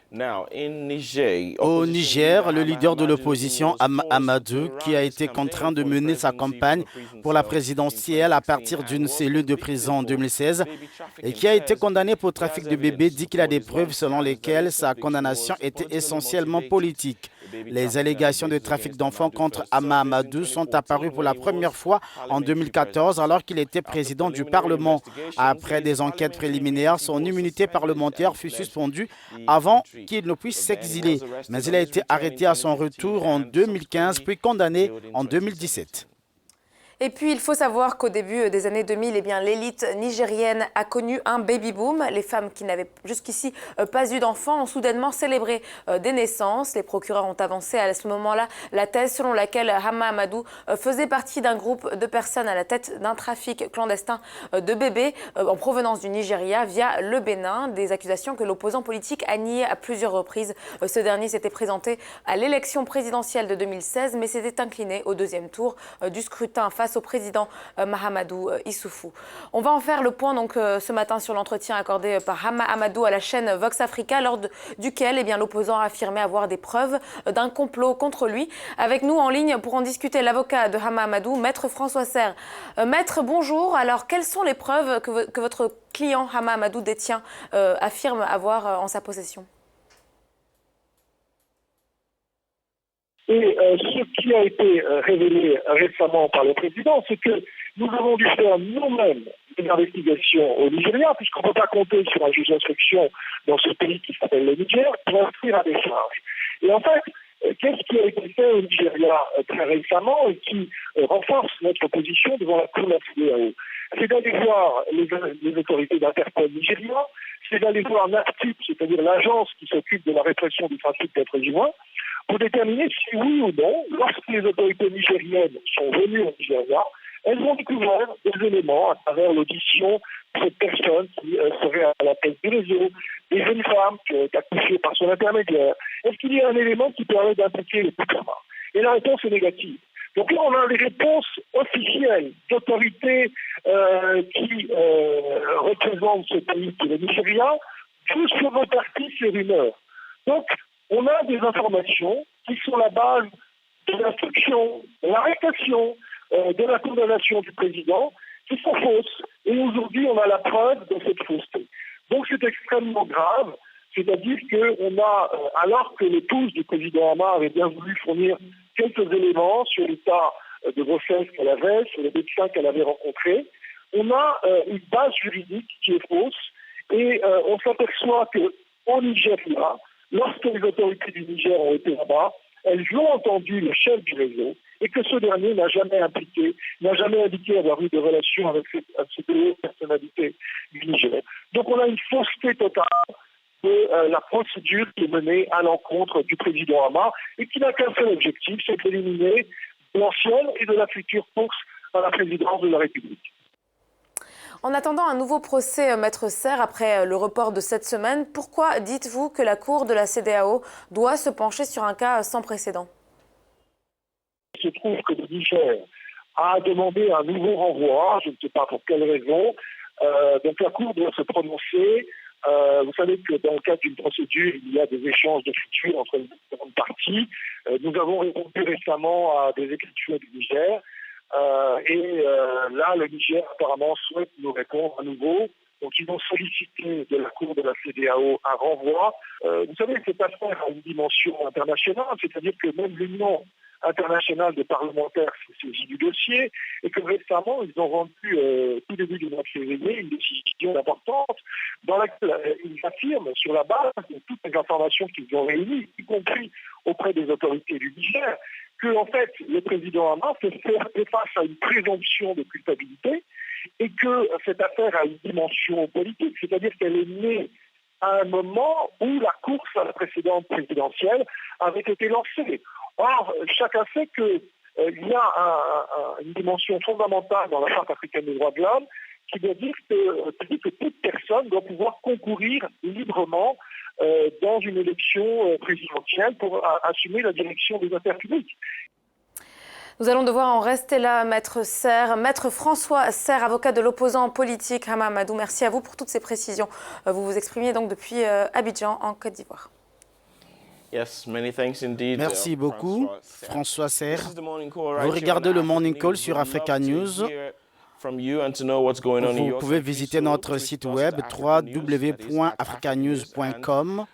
Au Niger, le leader de l'opposition, Amadou, qui a été contraint de mener sa campagne pour la présidentielle à partir d'une cellule de prison en 2016 et qui a été condamné pour trafic de bébés, dit qu'il a des preuves selon lesquelles sa condamnation était essentiellement politique. Les allégations de trafic d'enfants contre Amadou sont apparues pour la première fois en 2014 alors qu'il était président du Parlement. Après des enquêtes préliminaires, son immunité parlementaire fut suspendue avant qu'il ne puisse s'exiler. Mais il a été arrêté à son retour en 2015 puis condamné en 2017. Et puis, il faut savoir qu'au début des années 2000, l'élite nigérienne a connu un baby-boom. Les femmes qui n'avaient jusqu'ici pas eu d'enfants ont soudainement célébré des naissances. Les procureurs ont avancé à ce moment-là la thèse selon laquelle Hama Amadou faisait partie d'un groupe de personnes à la tête d'un trafic clandestin de bébés en provenance du Nigeria via le Bénin. Des accusations que l'opposant politique a niées à plusieurs reprises. Ce dernier s'était présenté à l'élection présidentielle de 2016, mais s'était incliné au deuxième tour du scrutin face au président Mahamadou Issoufou. On va en faire le point ce matin sur l'entretien accordé par Hama Amadou à la chaîne Vox Africa, lors duquel l'opposant a affirmé avoir des preuves d'un complot contre lui. Avec nous en ligne pour en discuter, l'avocat de Hama Amadou, Maître François Serre. Maître, bonjour. Alors, quelles sont les preuves que votre client Hama Amadou détient, affirme avoir en sa possession? Et ce qui a été révélé récemment par le président, c'est que nous avons dû faire nous-mêmes une investigation au Nigeria, puisqu'on ne peut pas compter sur un juge d'instruction dans ce pays qui s'appelle le Niger pour inscrire à des charges. Et en fait, qu'est-ce qui a été fait au Nigeria très récemment et qui renforce notre position devant la Cour de la CEDEAO? C'est d'aller voir les autorités d'Interpol Nigeria, c'est d'aller voir NAFTIP, c'est-à-dire l'agence qui s'occupe de la répression du trafic d'êtres humains, pour déterminer si oui ou non, lorsque les autorités nigériennes sont venues au Nigeria, elles ont découvert des éléments à travers l'audition de cette personne qui serait à la tête du réseau, des jeunes femmes qui ont été accouchées par son intermédiaire. Est-ce qu'il y a un élément qui permet d'impliquer les Poukama? Et la réponse est négative. Donc là, on a des réponses officielles d'autorités qui représentent ce pays qui est le Nigeria, tous sur vos partis, ces rumeurs. Donc, on a des informations qui sont la base de l'instruction, de l'arrestation, de la condamnation du président, qui sont fausses. Et aujourd'hui, on a la preuve de cette fausseté. Donc c'est extrêmement grave, c'est-à-dire qu'on a, alors que l'épouse du président Hama avait bien voulu fournir quelques éléments sur l'état de grossesse qu'elle avait, sur les médecins qu'elle avait rencontrés, on a une base juridique qui est fausse, et on s'aperçoit qu'au Nigeria, lorsque les autorités du Niger ont été là-bas, elles ont entendu le chef du réseau et que ce dernier n'a jamais indiqué avoir eu de relations avec ces deux personnalités du Niger. Donc on a une fausseté totale de la procédure qui est menée à l'encontre du président Hama et qui n'a qu'un seul objectif, c'est d'éliminer l'ancienne et de la future course à la présidence de la République. En attendant un nouveau procès, Maître Serre, après le report de cette semaine, pourquoi dites-vous que la Cour de la CEDEAO doit se pencher sur un cas sans précédent? Il se trouve que le Niger a demandé un nouveau renvoi, je ne sais pas pour quelle raison, donc la Cour doit se prononcer. Vous savez que dans le cadre d'une procédure, il y a des échanges d'écritures entre les différentes parties. Nous avons répondu récemment à des écritures du Niger. Là, le Niger apparemment souhaite nous répondre à nouveau. Donc ils ont sollicité de la Cour de la CEDEAO un renvoi. Vous savez, cette affaire a une dimension internationale, c'est-à-dire que même l'Union internationale des parlementaires s'est saisie du dossier et que récemment, ils ont rendu, tout début du mois de février, une décision importante dans laquelle ils affirment, sur la base de toutes les informations qu'ils ont réunies, y compris auprès des autorités du Niger, que en fait, le président Hama fait face à une présomption de culpabilité et que cette affaire a une dimension politique, c'est-à-dire qu'elle est née à un moment où la course à la précédente présidentielle avait été lancée. Or, chacun sait qu'il y a une dimension fondamentale dans la Charte africaine des droits de l'homme qui doit dire que toute personne doit pouvoir concourir librement dans une élection présidentielle pour assumer la direction des affaires publiques. Nous allons devoir en rester là, Maître Serre. Maître François Serre, avocat de l'opposant politique Hama Amadou, merci à vous pour toutes ces précisions. Vous vous exprimiez donc depuis Abidjan, en Côte d'Ivoire. Merci beaucoup, François Serre. Vous regardez le Morning Call sur Africa News. Vous pouvez visiter notre site web www.africanews.com.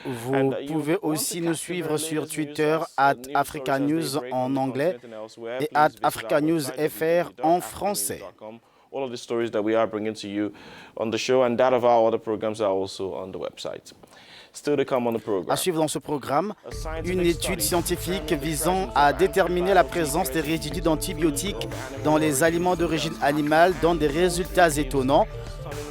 Vous pouvez aussi nous suivre sur Twitter @AfricaNews en anglais et @AfricaNewsFR en français. All of the stories that we are bringing to you on the show and that of our other programs are also on the website. Still to come on the program. À suivre dans ce programme, une étude scientifique visant à déterminer la présence des résidus d'antibiotiques dans les aliments d'origine animale donne des résultats étonnants.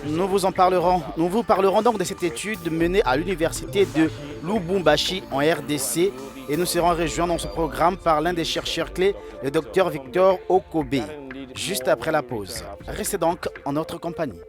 Nous vous parlerons donc de cette étude menée à l'université de Lubumbashi en RDC et nous serons rejoints dans ce programme par l'un des chercheurs clés, le Dr Victor Okobe, juste après la pause. Restez donc en notre compagnie.